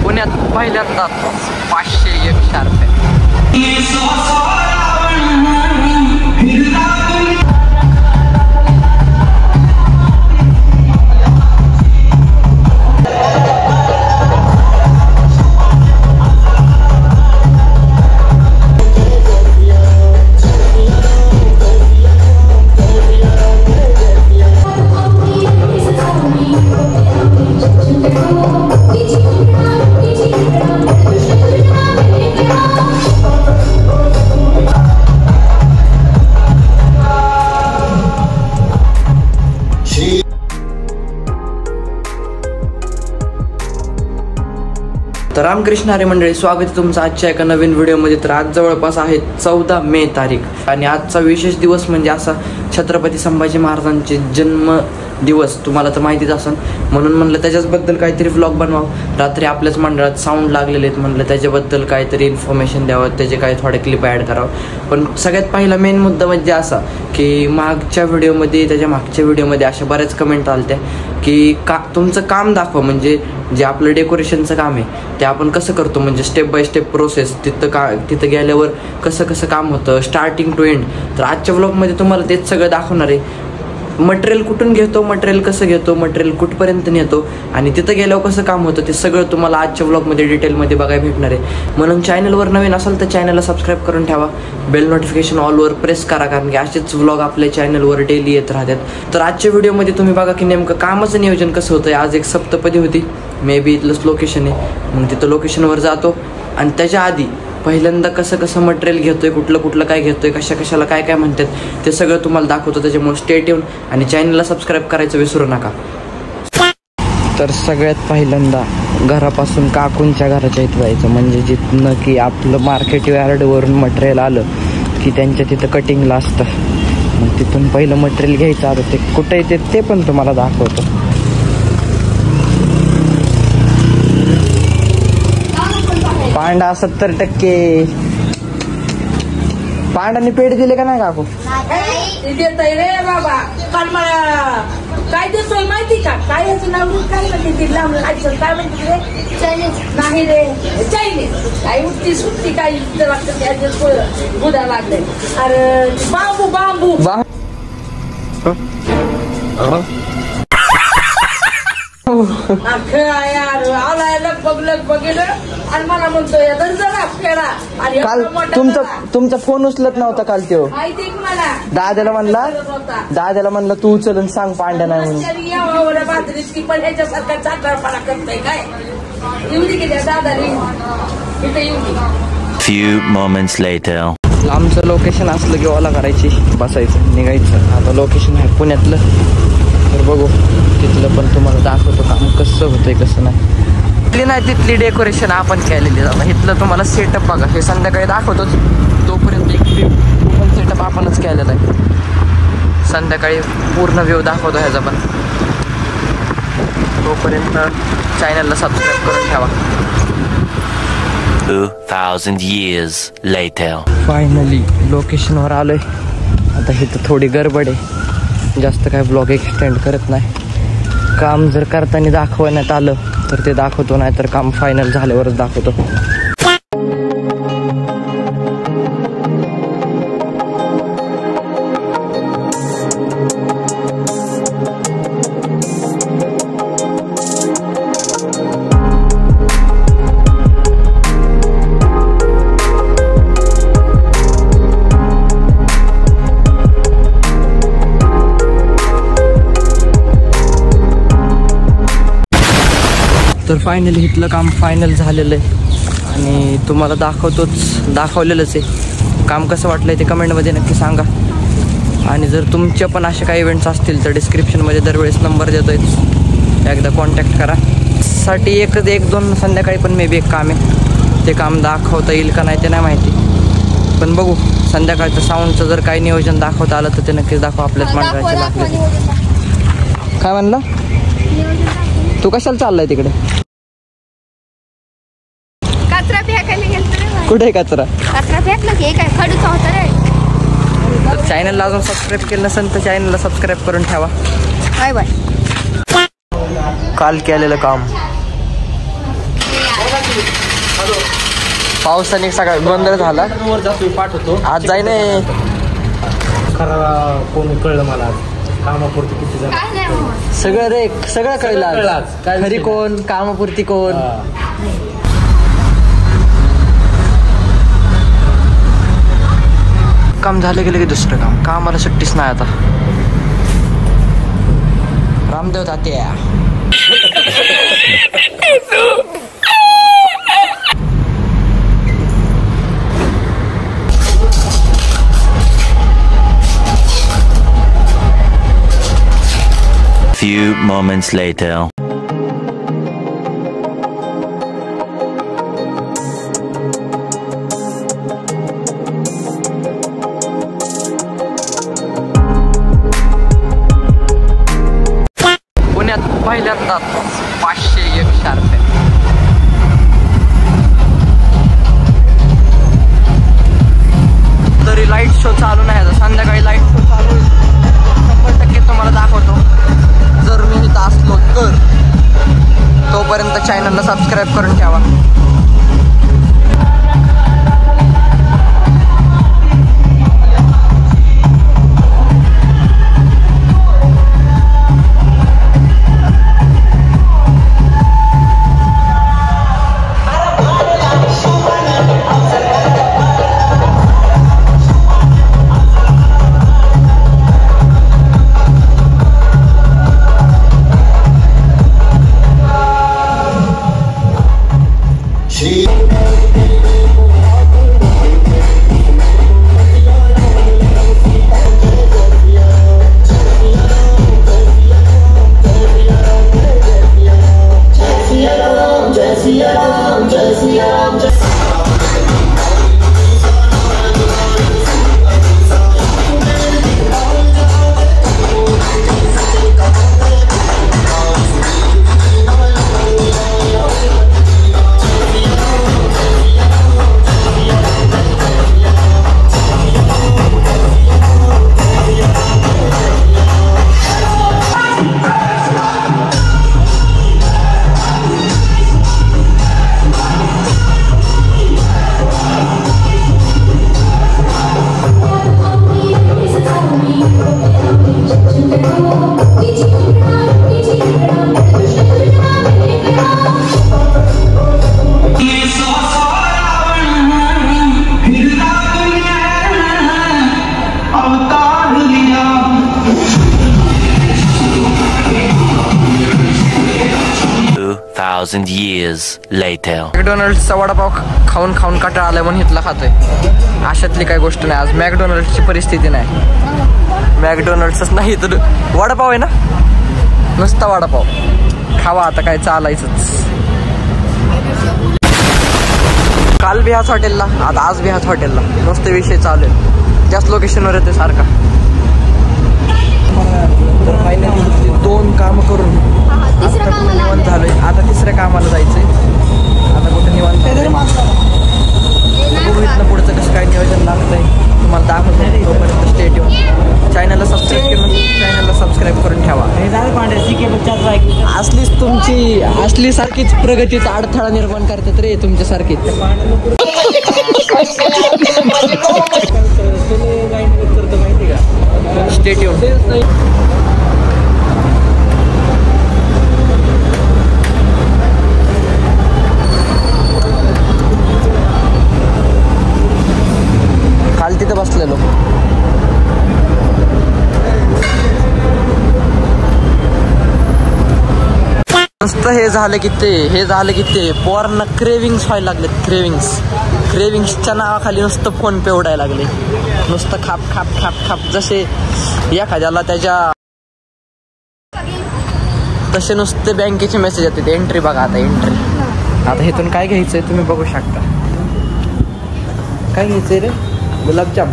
पुण्यात पहिल्यांदा 501 शार्प आहे. तर रामकृष्ण हरी मंडळी, स्वागत आहे तुमचं आजच्या एका नवीन व्हिडिओमध्ये. तर आज जवळपास आहे 14 मे तारीख आणि आजचा विशेष दिवस म्हणजे असा छत्रपती संभाजी महाराजांचे जन्म दिवस. तुम्हाला तर माहितीच असेल, म्हणून म्हणलं त्याच्याबद्दल काहीतरी व्लॉग बनवावं. रात्री आपल्याच मंडळात साऊंड लागलेले आहेत, म्हणलं त्याच्याबद्दल काहीतरी इन्फॉर्मेशन द्यावं, त्याचे काही थोडे क्लिप ॲड करावं. पण सगळ्यात पहिला मेन मुद्दा म्हणजे असा की मागच्या व्हिडिओमध्ये, त्याच्या मागच्या व्हिडिओमध्ये अशा बऱ्याच कमेंट आल्या की तुमचं काम दाखवा, म्हणजे जे आपलं डेकोरेशनचं काम आहे ते आपण कसं करतो, म्हणजे स्टेप बाय स्टेप प्रोसेस, तिथं गेल्यावर कसं कसं काम होतं स्टार्टिंग टू एंड. तर आजच्या व्लॉगमध्ये तुम्हाला तेच सगळं दाखवणार आहे. मटेरियल कुठून घेतो, मटेरियल कसं घेतो, मटेरियल कुठपर्यंत नेतो आणि तिथं गेल्यावर कसं काम होतं, ते सगळं तुम्हाला आजच्या व्लॉगमध्ये डिटेलमध्ये बघायला भेटणार आहे. म्हणून चॅनलवर नवीन असाल तर चॅनलला सबस्क्राईब करून ठेवा, बेल नोटिफिकेशन ऑलवर प्रेस करा, कारण की असेच व्लॉग आपल्या चॅनलवर डेली येत राहतात. तर आजच्या व्हिडिओमध्ये तुम्ही बघा की नेमकं कामाचं नियोजन कसं होतं. आज एक सप्तपदी होती, मे बी इथलंच लोकेशन आहे, मग तिथं लोकेशनवर जातो आणि त्याच्या आधी पहिल्यांदा कसं कसं मटेरियल घेतोय, कुठलं काय घेतोय, कशाला काय म्हणतात ते सगळं तुम्हाला दाखवतो. त्याच्यामुळे स्टे ट्यून आणि चॅनलला सबस्क्राईब करायचं विसरू नका. तर सगळ्यात पहिल्यांदा घरापासून काकूंच्या घराच्या इथं जायचं, म्हणजे जिथनं की आपलं मार्केट यार्डवरून मटेरियल आलं की त्यांच्या तिथं कटिंगला असतं. मग तिथून पहिलं मटेरियल घ्यायचं. आता ते कुठे येते ते पण तुम्हाला दाखवतो. पांडा 70%. पांडाने पेढे दिले का नाही काकू? रे बाबा, पण मला काय देतोय माहिती का? काय याचं नाव काय म्हणते, काय म्हणते रे? नाही रे, चायनीज. काय उठती सुट्टी काय बुधा लागले. अरे बांबू आलाय लगभग गेलं आणि मला म्हणतोय फेडा. आणि काल तुमचा फोन उचलत नव्हता काल तो. माहिती मला दादाला म्हणला तू उचल आणि सांग पांड्या नाही म्हणून. बाजरीची पण ह्याच्यासारखा चाकरपणा करतोय काय. येऊ दे की त्या दादाला इथे येऊ दे. Few moments later. आमचं लोकेशन असलं की ओला करायची, बसायचं, निघायचं. आता लोकेशन आहे पुण्यातलं, तर बघू तिथलं पण तुम्हाला दाखवतो काम कसं होतंय कसं नाही. तिथली डेकोरेशन आपण केलेली जातं. इथलं तुम्हाला सेटअप बघा, हे संध्याकाळी दाखवतोच. तोपर्यंत एक व्ह्यू पण सेटअप आपणच केलेला आहे. संध्याकाळी पूर्ण व्ह्यू दाखवतो ह्याचा पण. तोपर्यंत चॅनलला सबस्क्राईब करून ठेवा. 2000 years later. फायनली लोकेशनवर आलोय. आता इथं थोडी गडबड आहे, जास्त काय ब्लॉग एक्सटेंड करत नाही. काम जर करताना दाखवण्यात आलं तर ते दाखवतो, नाही तर काम फायनल झाल्यावरच दाखवतो. तर फायनली इथलं काम फायनल झालेलं आहे आणि तुम्हाला दाखवलेलंच आहे. काम कसं वाटलंय ते कमेंटमध्ये नक्की सांगा. आणि जर तुमचे पण असे काही इव्हेंट्स असतील तर डिस्क्रिप्शनमध्ये दरवेळेस नंबर देतोय, एकदा कॉन्टॅक्ट करा. साठी एक दोन संध्याकाळी पण मे बी एक काम आहे, ते काम दाखवता येईल का नाही ते नाही माहिती, पण बघू. संध्याकाळचं साऊंडचं जर काही नियोजन दाखवता आलं तर ते नक्कीच दाखव. आपल्याच मंडळाचे लागले. काय म्हणलं तू? कशाला चाललाय तिकडे? कचरा फेकायला गेलतो. कुठे कचरा फेकला की काय खडूचा होता रे. चॅनलला अजून सबस्क्राईब केलं नसेल तर चॅनलला सबस्क्राईब करून ठेवा. Bye bye. काल केलेलं काम पावसाने सगळा गोंधळ झाला. पाठवतो आज जाई नाही खरा कोण कळलं मला आज कामापुरती किती जण काय नाही मामा. सगळं रे सगळं कळलं कळलं आज. आज. काय खरी विषय कोण कामापुरती कोण. काम झालं गेलं की दुसरं काम कामाला सुट्टीच नाही आता. रामदेव तात्या Few moments later. पुण्यात पहिल्यांदाच 501 शार्प आहे. तरी लाईट शो चालू नाही आता. संध्याकाळी लाईट शो चालू होईल. 100% तुम्हाला दाखवतो जर मी इथं असलो तर. तोपर्यंत चॅनलला सबस्क्राईब करून ठेवा. Years later. मॅकडोनल्ड्सचा वडापाव खाऊन खाऊन कंटाळा आलाय म्हणून इथला खातोय. अशातली काही गोष्ट नाही. आज मॅकडोनल्ड्सची परिस्थिती नाही. मॅकडोनल्ड्सच नाही तर वडापाव आहे ना. नुसता वडापाव खावा आता. काय चालायचंच. काल बी ह्याच हॉटेलला आता आज बी ह्याच हॉटेलला नुसते विषय चालू आहे. त्याच लोकेशनवर येते सारखा. तर फायनली 2 कामं करून तिसरं आता कामाला निवांत झालोय. आता 3ऱ्या कामाला जायचंय. आता कुठं निवांत झालोय. बघू इथलं पुढचं कसं काय नियोजन लागतंय तुम्हाला दाखवतो. तोपर्यंत स्टेट येऊन चॅनलला सबस्क्राईब करून ठेवा. असलीच तुमची असली सारखीच प्रगतीचा अडथळा निर्माण करतात रे तुमच्यासारखीच. स्टेट येऊन काल तिथं बसलेलो. नुसतं हे झालं की ते पोरांना क्रेविंग्स व्हायला लागले. क्रेविंग्सच्या नावाखाली नुसतं फोन पे उडायला लागले. नुसतं खाप खाप खाप खाप. जसे एखाद्याला त्याच्या तसे नुसते बँकेचे मेसेज येतात. एंट्री बघा आता. एंट्री आता हेतून काय घ्यायचंय तुम्ही बघू शकता. काय घ्यायचंय रे. गुलाबजाम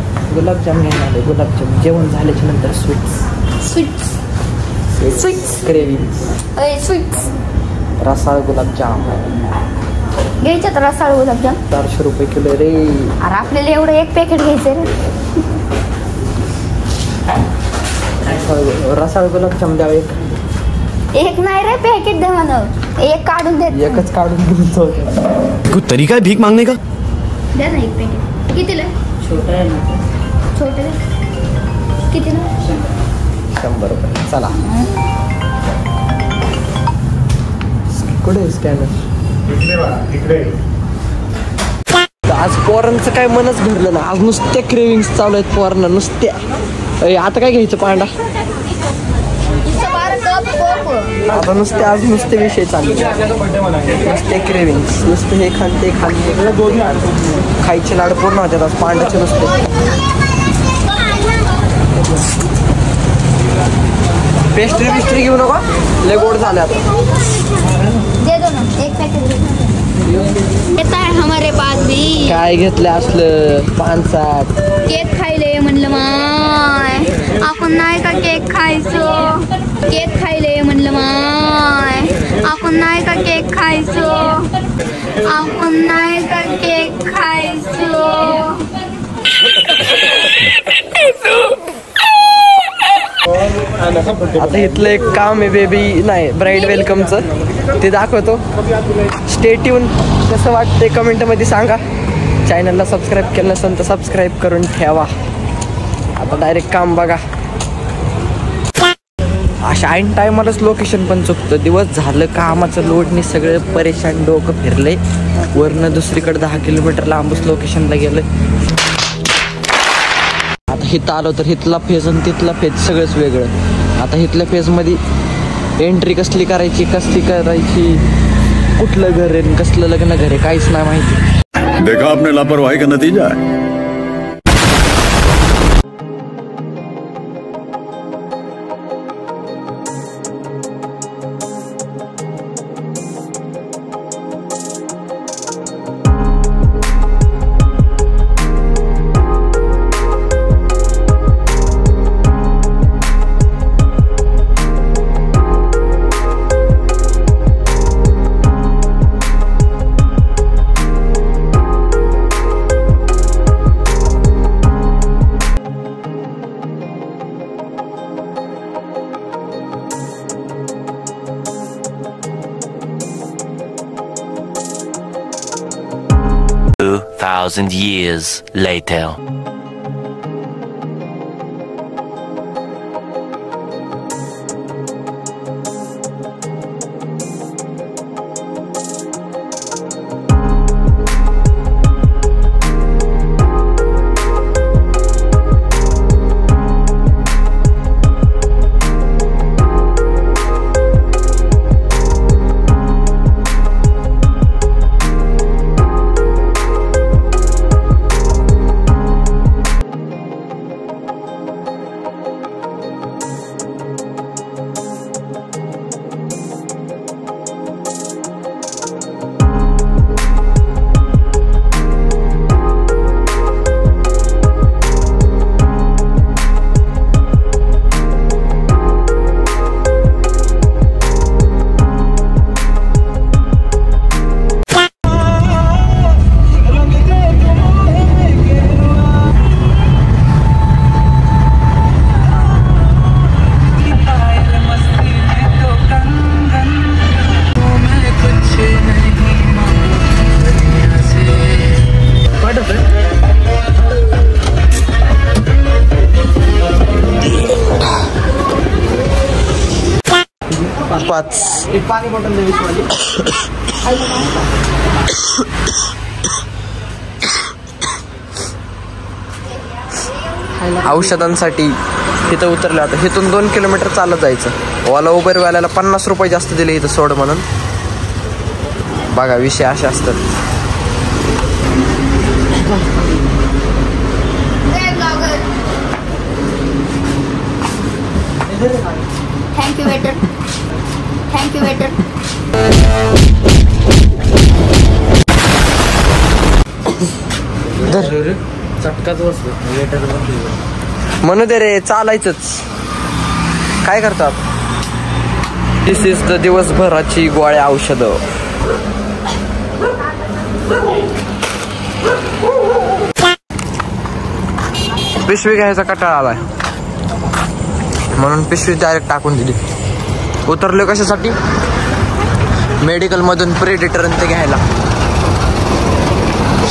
घ्यायला आले. गुलाबजाम जेवण झाल्याच्या नंतर स्वीट्स क्रेविंग्स. रसाळ गुलाबजाम घ्यायचं तर रसाळ गुलाबजाम 400 रुपये किलो रे. अरे आपल्याला एवढं 1 पॅकेट घ्यायचं रे. रसाळ गुलाबजाम द्यावं. एक नाही रे पॅकेट द्या म्हणा. एक काढून देत. एकच काढून द्यायचं. कुछ तरीका है भीख मांगने का? द्या ना एक पॅकेट. कितीला? छोटा आहे ना. छोटे कितीला? 100 रुपये. चला कुठे स्कॅनर? आज पोरांचं काय मनच भरलं ना. आज नुसत्या क्रेविंग्स चालू आहेत पोरांना नुसत्या. आता काय घ्यायचं पांडा? आता नुसते आज नुसते विषय चालले. नुसते क्रेविंग्स. नुसते हे खान ते खान. खायचे लाड पूर्ण होतात आज पांड्याचे नुसते. पेस्ट्री बिस्ट्री घेऊ नका. लय गोड झाले आता. दे दो ना एक पॅकेट. येत आहे हमारे पास भी. काय घेतलं असलं 5-7 केक खायले म्हणलं माय. आपण नाही का केक खायचो. केक खायले म्हणलं माय. आपण नाही का केक खायचो. आपण नाही का केक खायचो. आता इथलं एक काम आहे बेबी नाही ब्राईड वेलकमचं ते दाखवतो. Stay tune. कसं वाटते कमेंटमध्ये सांगा. चॅनलला सबस्क्राईब केलं नसेल तर सबस्क्राईब करून ठेवा. आता डायरेक्ट काम बघा. अशा ऐन टायमालाच लोकेशन पण चुकतं. दिवस झालं कामाचं लोडने सगळं परेशान. डोकं फिरले. वरनं दुसरीकडे 10 किलोमीटर लांबच लोकेशनला गेलं. आता हिथं आलो तर हिथला फेज आणि तिथला फेज सगळंच वेगळं. आता हिथल्या फेजमध्ये एंट्री कसली करायची कुठलं घर आहे कसलं लग्न घर आहे काहीच नाही माहिती. देखा आपने लापरवाही का नतीजा है. Thousand years later. एक पाणी बॉटल दे विश्वाली. औषधांसाठी इथं उतरलं. आता इथून 2 किलोमीटर चालत जायचं. ओला उबरवाल्याला 50 रुपये जास्त दिले इथं सोड म्हणून. बघा विषय असे असतात. Thank you waiter. Thank you waiter. चटकाच बसलो वेटर म्हणू दे रे चालायचंच. काय करतात. दिस इज द दिवसभराची गोळ्या औषधं. पिशवी घ्यायचा कटाळा आलाय म्हणून पिशवी डायरेक्ट टाकून दिली. उतरलो कशासाठी मेडिकलमधून प्रेडिटर ते घ्यायला.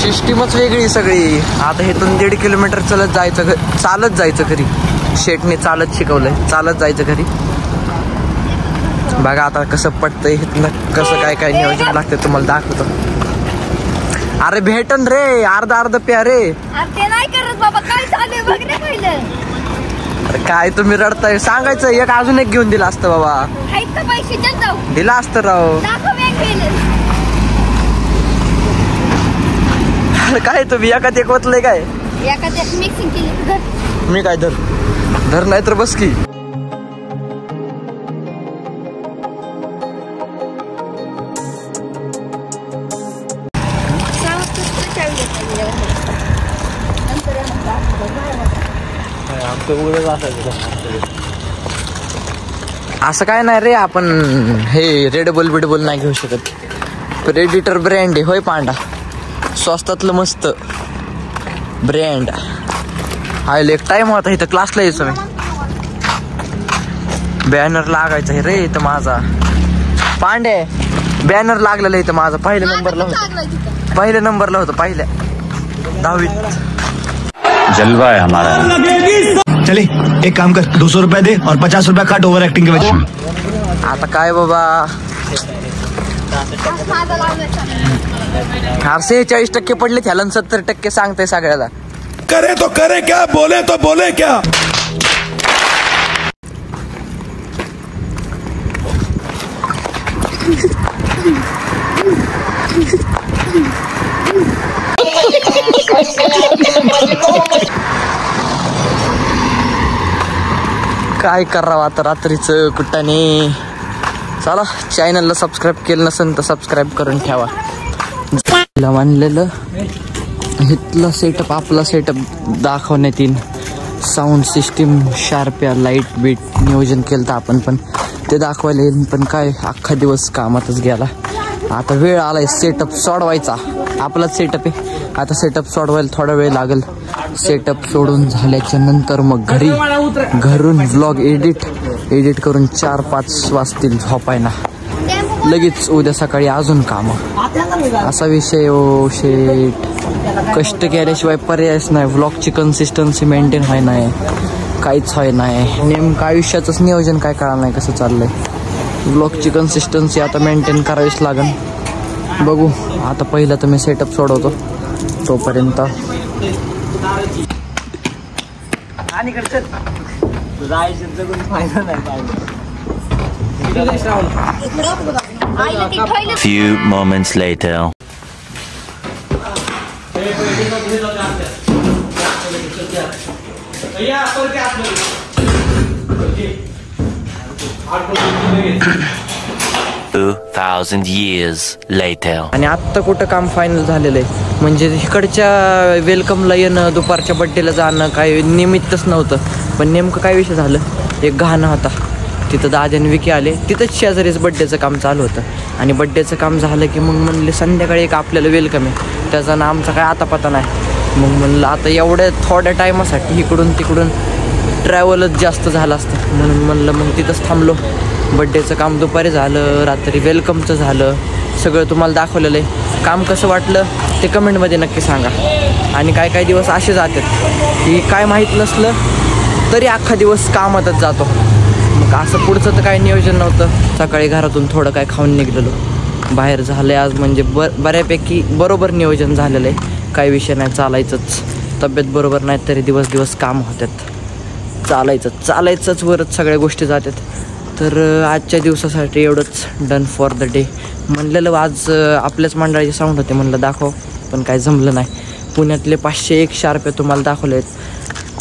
सिस्टीमच वेगळी सगळी. आता इथून 1.5 किलोमीटर चालत जायचं घरी. शेटने चालत शिकवलंय, चालत जायचं घरी. बघा आता कसं पडतंय इथनं, कसं काय काय नियोजन लागतं तुम्हाला दाखवतो. अरे भेटन रे, अर्ध प्या रे. ते नाही करत बाबा, काय चालू बघ रे पहिलं. अरे काय तुम्ही रडताय, सांगायचं एक अजून एक घेऊन दिला असतं बाबा. आहेत का पैसे जाऊ दिला असतं राव. दाखव एक पहिलं. काय तुम्ही एकात एक वतलंय काय? एकात एक मिक्सिंग केली धर. मी काय धर नाही तर बस की. असं काय नाही रे, आपण हे रेड बुल नाही घेऊ शकत. प्रेडिटर ब्रँड आहे होय पांडा, स्वस्तातलं मस्त ब्रँड. हा एक टाइम होता इथं क्लासला यायचो मी. बॅनर लागायचा रे इथं माझा. पांडे बॅनर लागलेला इथं माझा. पहिल्या नंबरला होतं पहिल्या 10वीत. जलवा है हमारा. चले एक काम कर, 200 रुपये दे और 50 रुपये काट ओवर एक्टिंग के वजह में. आता काय बाबा, 46% पडले त्याला, 70% सांगते सगळ्याला. करे तो करे क्या, बोले तो बोले क्या. काय करावं आता रात्रीचं कुठाने. चला चॅनलला सबस्क्राईब केलं नसेल तर सबस्क्राईब करून ठेवा. मानलेलं इथला सेटअप, आपला सेटअप दाखवण्यात येईल. साऊंड सिस्टीम शार्प या, लाईट बीट नियोजन केलं तर आपण पण ते दाखवायला येईल. पण काय अख्खा दिवस कामातच गेला. आता वेळ आलाय सेटअप सोडवायचा. आपलाच सेटअप आहे. आता सेटअप सोडवायला थोडा वेळ लागेल. सेटअप सोडून झाल्याच्या नंतर मग घरून व्लॉग एडिट करून 4-5 वाजतील झोपायला. लगेच उद्या सकाळी अजून कामं. असा विषय. ओ शेट, कष्ट केल्याशिवाय पर्यायच नाही. व्लॉगची कन्सिस्टन्सी मेंटेन व्हाय नाही, काहीच व्हाय नाही. नेमकं आयुष्याचंच नियोजन काय कळलं नाही कसं चाललंय. व्लॉगची कन्सिस्टन्सी आता मेंटेन करावीच लागेल. बघू आता. पहिलं तर मी सेटअप सोडवतो तोपर्यंत. Few moments later. $2,000 years later. आणि आत्ता कुठं काम फायनल झालेलं आहे. म्हणजे इकडच्या वेलकमला येणं, दुपारच्या बड्डेला जाणं काही निमित्तच नव्हतं. पण नेमकं काय विषय झालं, एक गाणं होता तिथं. दादा आणि विकी आले. तिथंच शेजारीच बड्डेचं काम चालू होतं. आणि बड्डेचं काम झालं की मग म्हणले संध्याकाळी एक आपल्याला वेलकम आहे. त्याचा ना आमचा काय आता पता नाही. मग म्हणलं आता एवढ्या थोड्या टायमासाठी इकडून तिकडून ट्रॅव्हलच जास्त झालं असतं. म्हणून म्हणलं मग तिथंच थांबलो. बड्डेचं काम दुपारी झालं, रात्री वेलकमचं झालं. सगळं तुम्हाला दाखवलेलं आहे. काम कसं वाटलं ते कमेंटमध्ये नक्की सांगा. आणि काय दिवस असे जातात की काय माहीत नसलं तरी अख्खा दिवस कामातच जातो. मग असं पुढचं तर काय नियोजन नव्हतं. सकाळी घरातून थोडं काय खाऊन निघलेलो. बाहेर झालं आहे आज. म्हणजे बऱ्यापैकी बरोबर नियोजन झालेलं आहे. काही विषय नाही, चालायचंच. तब्येत बरोबर नाही तरी दिवस काम होतात. चालायचंच वरच सगळ्या गोष्टी जातात. तर आजच्या दिवसासाठी एवढंच. Done for the day. म्हणलेलं आज आपल्याच मंडळाचे साऊंड होते, म्हणलं दाखव, पण काय जमलं नाही. पुण्यातले 501 शार्पे तुम्हाला दाखवले आहेत.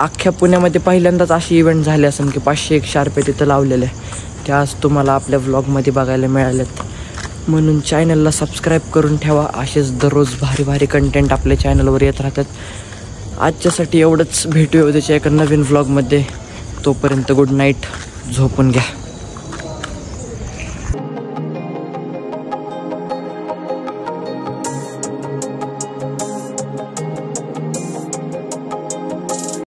अख्ख्या पुण्यामध्ये पहिल्यांदाच अशी इव्हेंट झाले असेल की 501 शार्पे तिथं लावलेले. त्या आज तुम्हाला आपल्या व्लॉगमध्ये बघायला मिळालेत. म्हणून चॅनलला सबस्क्राईब करून ठेवा. असेच दररोज भारी कंटेंट आपल्या चॅनलवर येत राहतात. आजच्यासाठी एवढंच. भेटूया उद्याच्या एका नवीन व्लॉगमध्ये. तोपर्यंत गुड नाईट. झोपून घ्या.